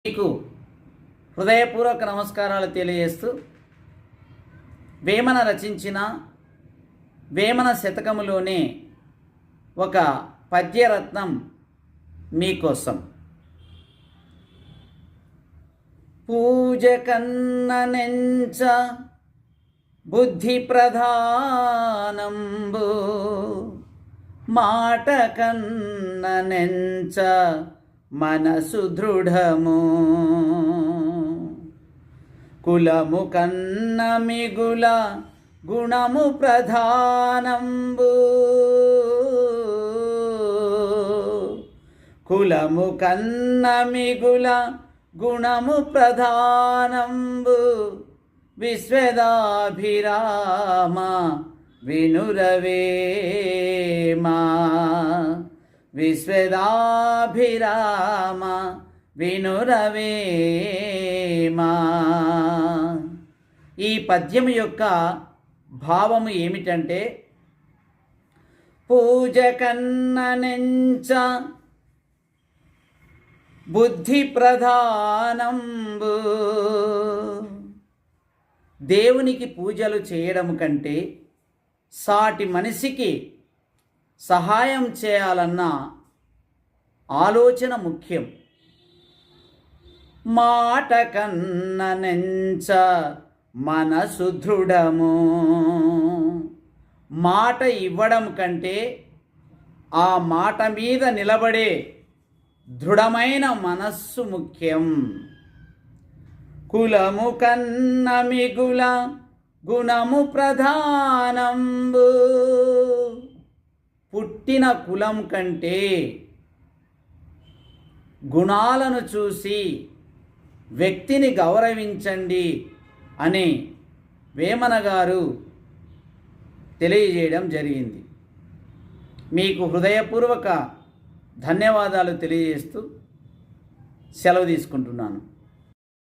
మీకు హృదయపూర్వక నమస్కారాలు తెలియజేస్తూ వేమన రచించిన వేమన శతకములోనే ఒక పద్యరత్నం మీకోసం. పూజ కన్న నెంచ బుద్ధి ప్రధానంబు, మాట కన్న నెంచ మనసు దృఢము, కులము కన్న మిగుల గుణము ప్రధానంబు, కులము కన్న మిగుల గుణము ప్రధానంబు, విశ్వదాభిరామ వినురవేమా, విశ్వదాభిరామ వినురవేమా. ఈ పద్యం యొక్క భావము ఏమిటంటే, పూజ కన్న నెంచ బుద్ధి ప్రధానంబు, దేవునికి పూజలు చేయడం కంటే సాటి మనిషికి సహాయం చేయాలన్న ఆలోచన ముఖ్యం. మాట కన్న నెంచ మనసు దృఢము, మాట ఇవ్వడం కంటే ఆ మాట మీద నిలబడే దృఢమైన మనస్సు ముఖ్యం. కులము కన్న మిగుల గుణము ప్రధానంబు, పుట్టిన కులం కంటే గుణాలను చూసి వ్యక్తిని గౌరవించండి అని వేమన గారు తెలియజేయడం జరిగింది. మీకు హృదయపూర్వక ధన్యవాదాలు తెలియజేస్తూ సెలవు తీసుకుంటున్నాను.